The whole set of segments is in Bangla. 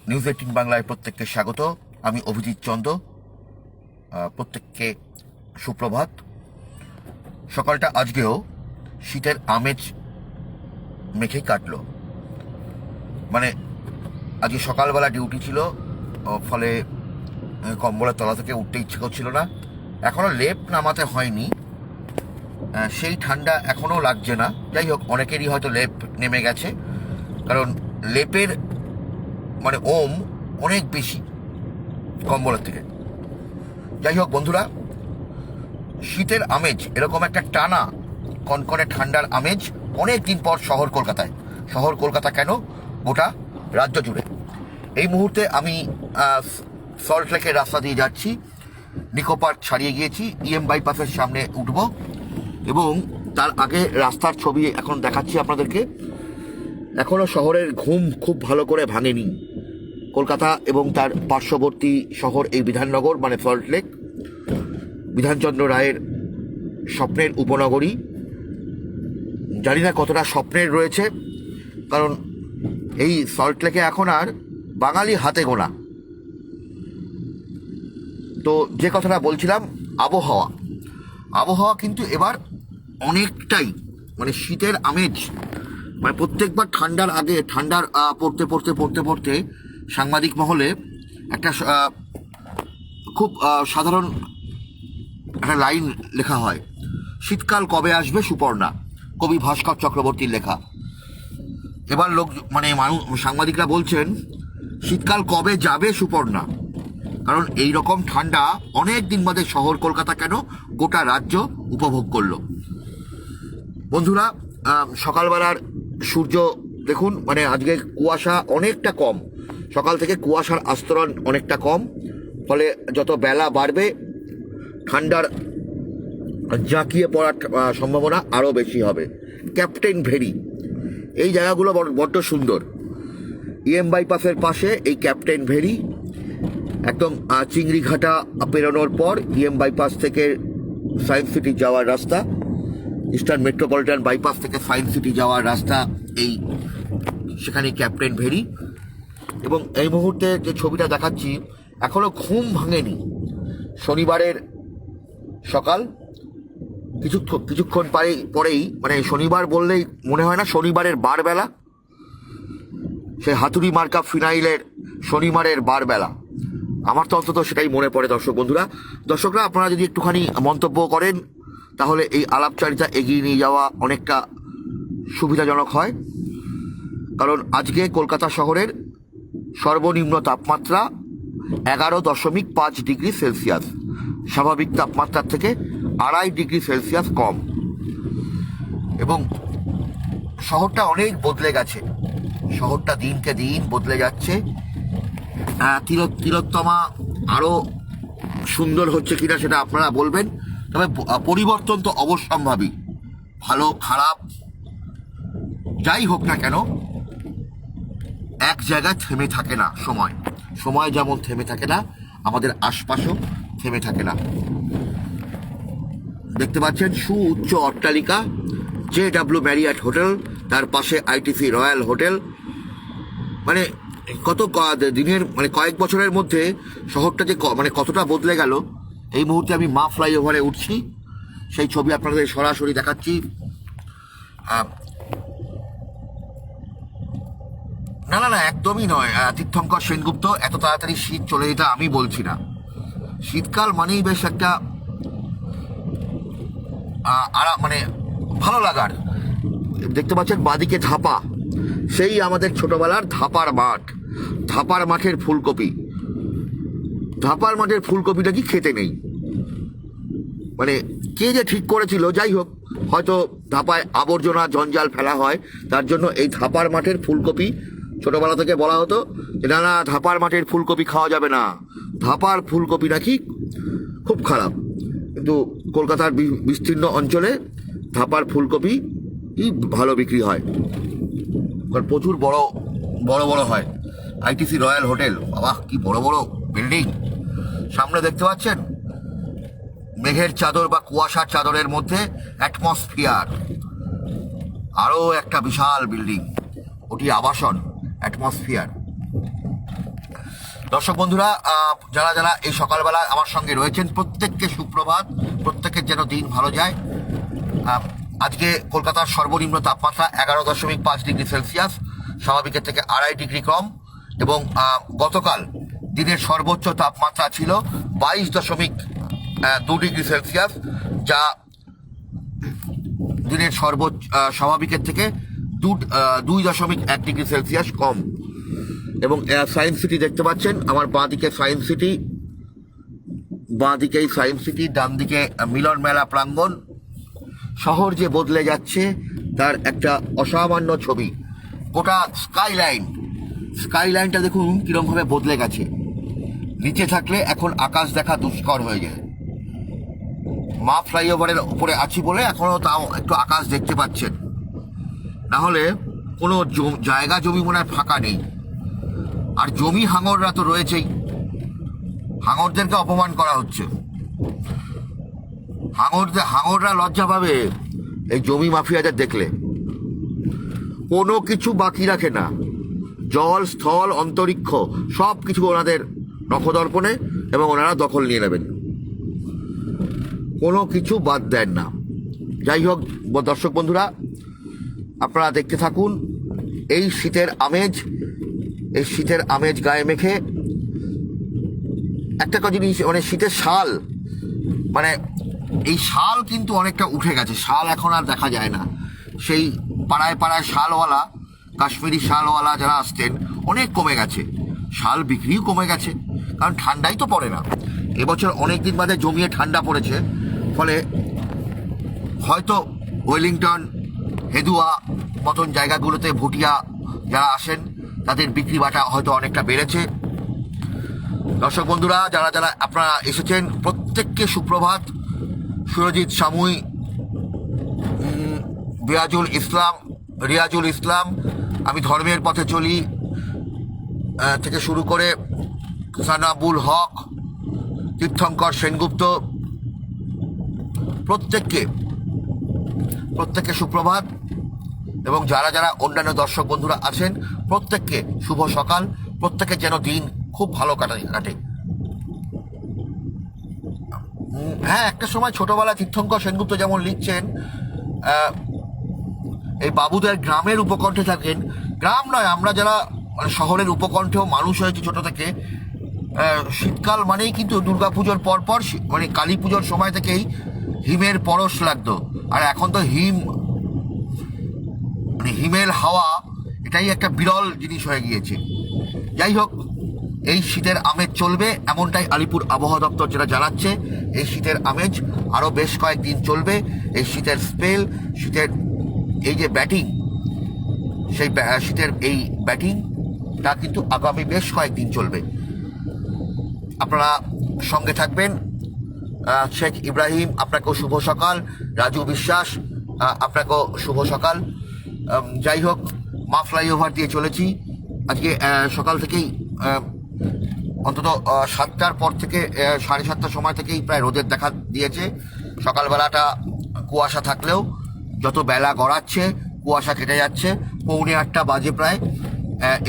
নিউজ 18 বাংলায় প্রত্যেককে স্বাগত। আমি অভিজিৎ চন্দ। প্রত্যেককে সুপ্রভাত। সকালটা আজকেও শীতের আমেজ মেখেই কাটলো। মানে আজকে সকালবেলা ডিউটি ছিল, ফলে কম্বলের তলা থেকে উঠতে ইচ্ছে করছিল না। এখনও লেপ নামাতে হয়নি, সেই ঠান্ডা এখনও লাগছে না। যাই হোক, অনেকেরই হয়তো লেপ নেমে গেছে, কারণ লেপের মানে ওম অনেক বেশি কম্বলের থেকে। যাই হোক বন্ধুরা, শীতের আমেজ, এরকম একটা টানা কনকনে ঠান্ডার আমেজ অনেক দিন পর শহর কলকাতায়। শহর কলকাতা কেন, গোটা রাজ্য জুড়ে। এই মুহূর্তে আমি সল্ট লেকের রাস্তা দিয়ে যাচ্ছি। নিকো পার্ক ছাড়িয়ে গিয়েছি, ইএম বাইপাসের সামনে উঠব, এবং তার আগে রাস্তার ছবি এখন দেখাচ্ছি আপনাদেরকে। এখনও শহরের ঘুম খুব ভালো করে ভাঙেনি। কলকাতা এবং তার পার্শ্ববর্তী শহর এই বিধাননগর, মানে সল্ট লেক, বিধানচন্দ্র রায়ের স্বপ্নের উপনগরী। জানি না কতটা স্বপ্নের রয়েছে, কারণ এই সল্ট লেকে এখন আর বাঙালি হাতে গোনা। তো যে কথাটা বলছিলাম, আবহাওয়া কিন্তু এবার অনেকটাই, মানে শীতের আমেজ, মানে প্রত্যেকবার ঠান্ডার আগে, ঠান্ডার পড়তে সাংবাদিক মহলে একটা খুব সাধারণ একটা লাইন লেখা হয়, শীতকাল কবে আসবে সুপর্ণা, কবি ভাস্কর চক্রবর্তীর লেখা। এবার সাংবাদিকরা বলছেন শীতকাল কবে যাবে সুপর্ণা, কারণ এই রকম ঠান্ডা অনেক দিন বাদে শহর কলকাতা কেন, গোটা রাজ্য উপভোগ করলো। বন্ধুরা, সকালবেলার সূর্য দেখুন, মানে আজকে কুয়াশা অনেকটা কম, সকাল থেকে কুয়াশার আস্তরণ অনেকটা কম, ফলে যত বেলা বাড়বে ঠান্ডার জাঁকিয়ে পড়ার সম্ভাবনা আরও বেশি হবে। ক্যাপ্টেন ভেরি, এই জায়গাগুলো বড্ড সুন্দর। ইএম বাইপাসের পাশে এই ক্যাপ্টেন ভেরি, একদম চিংড়িঘাটা পেরোনোর পর ইএম বাইপাস থেকে সায়েন্স সিটি যাওয়ার রাস্তা, ইস্টার্ন মেট্রোপলিটন বাইপাস থেকে সায়েন্স সিটি যাওয়ার রাস্তা, সেখানে ক্যাপ্টেন ভেরি। এবং এই মুহূর্তে যে ছবিটা দেখাচ্ছি, এখনও ঘুম ভাঙেনি। শনিবারের সকাল, কিছুক্ষণ পরেই, মানে শনিবার বললেই মনে হয় না শনিবারের বারবেলা, সে হাতুড়ি মার্কা ফিনাইলের শনিবারের বারবেলা। আমার তো অন্তত সেটাই মনে পড়ে। দর্শকরা আপনারা যদি একটুখানি মন্তব্য করেন, তাহলে এই আলাপচারিতা এগিয়ে নিয়ে যাওয়া অনেকটা সুবিধাজনক হয়। কারণ আজকে কলকাতা শহরের সর্বনিম্ন তাপমাত্রা 11.5 ডিগ্রি সেলসিয়াস, স্বাভাবিক তাপমাত্রার থেকে 2.5 ডিগ্রি সেলসিয়াস কম। এবং শহরটা অনেক বদলে গেছে, শহরটা দিনকে দিন বদলে যাচ্ছে। তিলোত্তমা আরও সুন্দর হচ্ছে কিনা সেটা আপনারা বলবেন, তবে পরিবর্তন তো অবশ্যম্ভাবী। ভালো খারাপ যাই হোক না কেন, এক জায়গায় থেমে থাকে না সময় যেমন থেমে থাকে না, আমাদের আশপাশও থেমে থাকে না। দেখতে পাচ্ছেন সুউচ্চ অট্টালিকা, JW ম্যারিয়ট হোটেল, তার পাশে ITC রয়্যাল হোটেল। মানে কয়েক বছরের মধ্যে শহরটা যে কতটা বদলে গেল। এই মুহূর্তে আমি মা ফ্লাইওভারে উঠছি, সেই ছবি আপনাদের সরাসরি দেখাচ্ছি। না, একদমই নয় তীর্থঙ্কর সেনগুপ্ত, এত তাড়াতাড়ি শীত চলে যেতে আমি বলছি না। শীতকাল মানেই বেশ একটা মানে ভালো লাগার। দেখতে পাচ্ছেন বাদিকে ধাপা, সেই আমাদের ছোটবেলার ধাপার মাঠের ফুলকপি। ধাপার মাঠের ফুলকপিটা কি খেতে নেই, মানে কে যে ঠিক করেছিল। যাই হোক, হয়তো ধাপায় আবর্জনা জঞ্জাল ফেলা হয়, তার জন্য এই ধাপার মাঠের ফুলকপি ছোটবেলা থেকে বলা হতো যে না, ধাপার মাঠের ফুলকপি খাওয়া যাবে না, ধাপার ফুলকপি নাকি খুব খারাপ। কিন্তু কলকাতার বিস্তীর্ণ অঞ্চলে ধাপার ফুলকপি ভালো বিক্রি হয়, কারণ প্রচুর বড় হয়। ITC রয়্যাল হোটেল, বাবা কি বড় বিল্ডিং। সামনে দেখতে পাচ্ছেন মেঘের চাদর বা কুয়াশার চাদরের মধ্যে অ্যাটমসফিয়ার, আরও একটা বিশাল বিল্ডিং, ওটি আবাসন, অ্যাটমসফিয়ার। দর্শক বন্ধুরা, যারা যারা এই সকালবেলা আমার সঙ্গে রয়েছেন প্রত্যেককে সুপ্রভাত, প্রত্যেকের যেন দিন ভালো যায়। আজকে কলকাতার সর্বনিম্ন তাপমাত্রা 11.5 ডিগ্রি সেলসিয়াস, স্বাভাবিকের থেকে 2.5 ডিগ্রি কম। এবং গতকাল দিনের সর্বোচ্চ তাপমাত্রা ছিল 22.2 ডিগ্রি সেলসিয়াস, যা দিনের সর্বোচ্চ স্বাভাবিকের থেকে 2.1 ডিগ্রি সেলসিয়াস কম। এবং সায়েন্স সিটি দেখতে পাচ্ছেন আমার বাঁদিকে সায়েন্স সিটি, বাঁদিকেই সায়েন্স সিটি, ডান দিকে মিলন মেলা প্রাঙ্গণ। শহর যে বদলে যাচ্ছে তার একটা অসামান্য ছবি। গোটা স্কাইলাইনটা দেখুন কিরমভাবে বদলে গেছে। নিচে থাকলে এখন আকাশ দেখা দুষ্কর হয়ে যায়। মা ফ্লাইওভারের উপরে আছি বলে এখনও তাও একটু আকাশ দেখতে পাচ্ছেন, না হলে কোনো জায়গা জমি মনে হয় ফাঁকা নেই। আর জমি হাঙররা তো রয়েছেই, হাঙরদেরকে অপমান করা হচ্ছে। হাঙররা লজ্জা পাবে এই জমি মাফিয়াদের দেখলে। কোনো কিছু বাকি রাখে না, জল, স্থল, অন্তরিক্ষ সব কিছু ওনাদের নখদর্পণে, এবং ওনারা দখল নিয়ে নেবেন, কোনো কিছু বাদ দেন না। যাই হোক দর্শক বন্ধুরা, আপনারা দেখতে থাকুন এই শীতের আমেজ গায়ে মেখে। একটা জিনিস, মানে শীতের শাল, মানে এই শাল কিন্তু অনেকটা উঠে গেছে। শাল এখন আর দেখা যায় না। সেই পাড়ায় পাড়ায় শালওয়ালা, কাশ্মীরি শালওয়ালা যারা আসতেন, অনেক কমে গেছে। শাল বিক্রিও কমে গেছে, কারণ ঠান্ডাই তো পড়ে না। এবছর অনেক দিন বাদে জমিয়ে ঠান্ডা পড়েছে, ফলে হয়তো ওয়েলিংটন, হেদুয়া মতন জায়গাগুলোতে ভুটিয়া যারা আসেন তাদের বিক্রি বাটা হয়তো অনেকটা বেড়েছে। দর্শক বন্ধুরা, যারা যারা আপনারা এসেছেন প্রত্যেককে সুপ্রভাত। সুরজিৎ সামুই, রিয়াজুল ইসলাম, আমি ধর্মের পথে চলি থেকে শুরু করে সানাবুল হক, তীর্থঙ্কর সেনগুপ্ত, প্রত্যেককে সুপ্রভাত। এবং যারা যারা অন্যান্য দর্শক বন্ধুরা আছেন প্রত্যেককে শুভ সকাল। প্রত্যেকের যেন দিন খুব ভালো কাটে। হ্যাঁ, একটা সময় ছোটবেলা তীর্থঙ্কর সেনগুপ্ত যেমন লিখছেন, এই বাবুদের গ্রামের উপকণ্ঠে থাকেন। গ্রাম নয়, আমরা যারা শহরের উপকণ্ঠেও মানুষ হয়েছি ছোট থেকে, শীতকাল মানেই কিন্তু দুর্গাপুজোর পরপর, মানে কালী পুজোর সময় থেকেই হিমের পরশ লাগতো। আর এখন তো হিমেল হাওয়া, এটাই একটা বিরল জিনিস হয়ে গিয়েছে। যাই হোক, এই শীতের আমেজ চলবে, এমনটাই আলিপুর আবহাওয়া দপ্তর যেটা জানাচ্ছে। এই শীতের আমেজ আরও বেশ কয়েকদিন চলবে। এই শীতের স্পেল, শীতের এই যে ব্যাটিং, সেই শীতের এই ব্যাটিংটা কিন্তু আগামী বেশ কয়েকদিন চলবে। আপনারা সঙ্গে থাকবেন। শেখ ইব্রাহিম, আপনাকেও শুভ সকাল। রাজু বিশ্বাস, আপনাকেও শুভ সকাল। যাই হোক, মা ফ্লাইওভার দিয়ে চলেছি আজকে সকাল থেকেই। অন্তত 7টার পর থেকে 7:30টার সময় থেকেই প্রায় রোদের দেখা দিয়েছে। সকালবেলাটা কুয়াশা থাকলেও যত বেলা গড়াচ্ছে কুয়াশা কেটে যাচ্ছে। 7:45 বাজে প্রায়।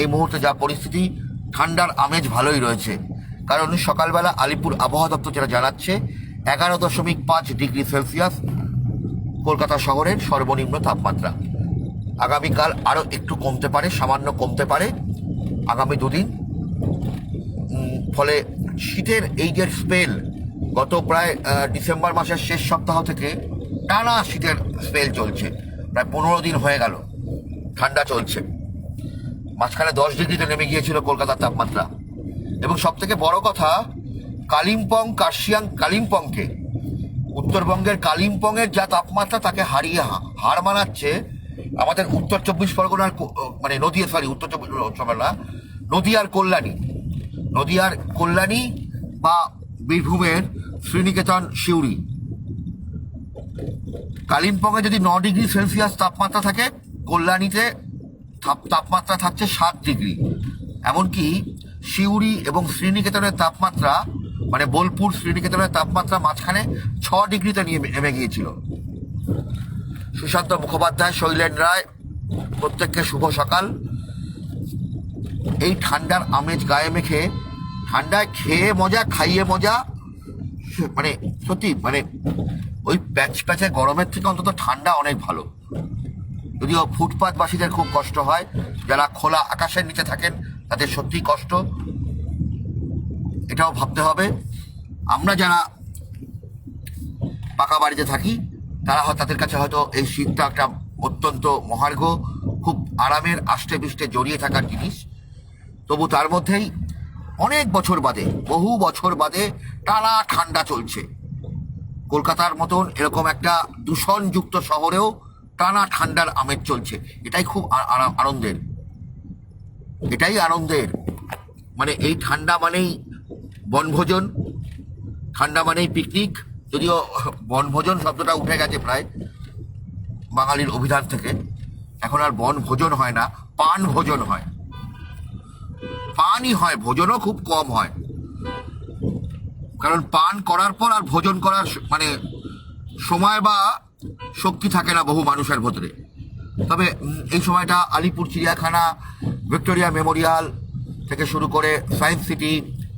এই মুহূর্তে যা পরিস্থিতি, ঠান্ডার আমেজ ভালোই রয়েছে, কারণ সকালবেলা আলিপুর আবহাওয়া দপ্তর যেটা জানাচ্ছে 11.5 ডিগ্রি সেলসিয়াস কলকাতা শহরের সর্বনিম্ন তাপমাত্রা। আগামীকাল আরও একটু কমতে পারে, সামান্য কমতে পারে আগামী দুদিন। ফলে শীতের এই যে স্পেল, গত প্রায় ডিসেম্বর মাসের শেষ সপ্তাহ থেকে টানা শীতের স্পেল চলছে। প্রায় 15 দিন হয়ে গেল ঠান্ডা চলছে। মাঝখানে 10 ডিগ্রিতে নেমে গিয়েছিল কলকাতার তাপমাত্রা। এবং সবথেকে বড় কথা, কালিম্পংকে, উত্তরবঙ্গের কালিম্পংয়ের যা তাপমাত্রা তাকে হারিয়ে হার মানাচ্ছে আমাদের উত্তর চব্বিশ পরগনার, মানে নদিয়ার কল্যাণী বা বীরভূমের শ্রীনিকেতন, সিউড়ি। কালিম্পংয়ে যদি 9 ডিগ্রি সেলসিয়াস তাপমাত্রা থাকে, কল্যাণীতে তাপমাত্রা থাকছে 7 ডিগ্রি। এমনকি সিউড়ি এবং শ্রীনিকেতনের তাপমাত্রা, মানে বোলপুর শ্রীনিকেতনের তাপমাত্রা মাঝখানে 6 ডিগ্রিতে নেমে গিয়েছিল। সুশান্ত মুখোপাধ্যায়, শৈলেন রায়, প্রত্যেককে শুভ সকাল। এই ঠান্ডার আমেজ গায়ে মেখে ঠান্ডায় খেয়ে মজা, খাইয়ে মজা, মানে সত্যি মানে ওই প্যাচ প্যাচে গরমের থেকে অন্তত ঠান্ডা অনেক ভালো। যদিও ফুটপাথবাসীদের খুব কষ্ট হয়, যারা খোলা আকাশের নিচে থাকেন তাদের সত্যিই কষ্ট, এটাও ভাবতে হবে। আমরা যারা পাকা বাড়িতে থাকি তারা তাদের কাছে হয়তো এই শীতটা একটা অত্যন্ত মহার্ঘ, খুব আরামের আষ্টে পৃষ্ঠে জড়িয়ে থাকার জিনিস। তবু তার মধ্যেই অনেক বছর বাদে, বহু বছর বাদে টানা ঠান্ডা চলছে। কলকাতার মতন এরকম একটা দূষণযুক্ত শহরেও টানা ঠান্ডার আমেজ চলছে। এটাই খুব আনন্দের, এটাই আনন্দের। মানে এই ঠান্ডা মানেই বনভোজন, ঠান্ডা মানেই পিকনিক। যদিও বনভোজন শব্দটা উঠে গেছে প্রায় বাঙালির অভিধান থেকে, এখন আর বনভোজন হয় না, পান ভোজন হয়। পানই হয়, ভোজনও খুব কম হয়, কারণ পান করার পর আর ভোজন করার মানে সময় বা শক্তি থাকে না বহু মানুষের ভেতরে। তবে এই সময়টা আলিপুর চিড়িয়াখানা, ভিক্টোরিয়া মেমোরিয়াল থেকে শুরু করে সায়েন্স সিটি,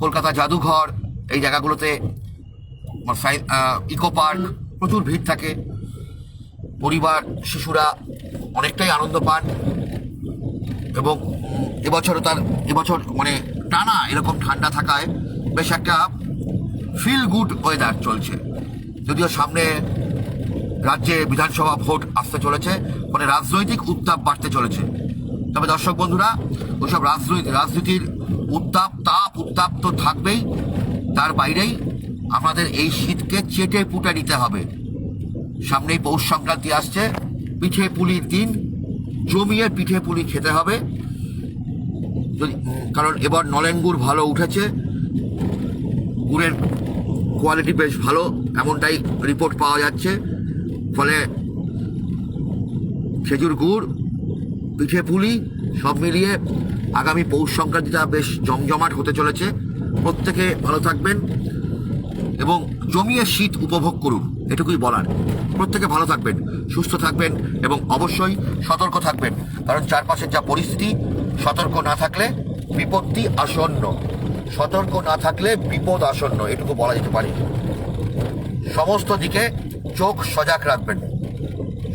কলকাতা জাদুঘর, এই জায়গাগুলোতে ইকো পার্ক প্রচুর ভিড় থাকে। পরিবার, শিশুরা অনেকটাই আনন্দ পান। এবং এবছর মানে টানা এরকম ঠান্ডা থাকায় বেশ একটা ফিল গুড ওয়েদার চলছে। যদিও সামনে রাজ্যে বিধানসভা ভোট আসতে চলেছে, মানে রাজনৈতিক উত্তাপ বাড়তে চলেছে। তবে দর্শক বন্ধুরা, ওইসব রাজনীতির উত্তাপ তো থাকবেই, তার বাইরেই আমাদের এই শীতকে চেটে পুটে নিতে হবে। সামনেই পৌষ সংক্রান্তি আসছে, পিঠে পুলির দিন, জমিয়ে পিঠে পুলি খেতে হবে। কারণ এবার নলেন গুড় ভালো উঠেছে, গুড়ের কোয়ালিটি বেশ ভালো, এমনটাই রিপোর্ট পাওয়া যাচ্ছে। ফলে খেজুর গুড়, পিঠে পুলি সব মিলিয়ে আগামী পৌষ সংক্রান্তিটা বেশ জমজমাট হতে চলেছে। প্রত্যেকে ভালো থাকবেন এবং জমিয়ে শীত উপভোগ করুন, এটুকুই বলার। প্রত্যেকে ভালো থাকবেন, সুস্থ থাকবেন এবং অবশ্যই সতর্ক থাকবেন, কারণ চারপাশের যা পরিস্থিতি, সতর্ক না থাকলে বিপত্তি আসন্ন, সতর্ক না থাকলে বিপদ আসন্ন, এটুকু বলা যেতে পারে। সমস্ত দিকে চোখ সজাগ রাখবেন,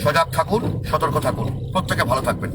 সজাগ থাকুন, সতর্ক থাকুন, প্রত্যেকে ভালো থাকবেন।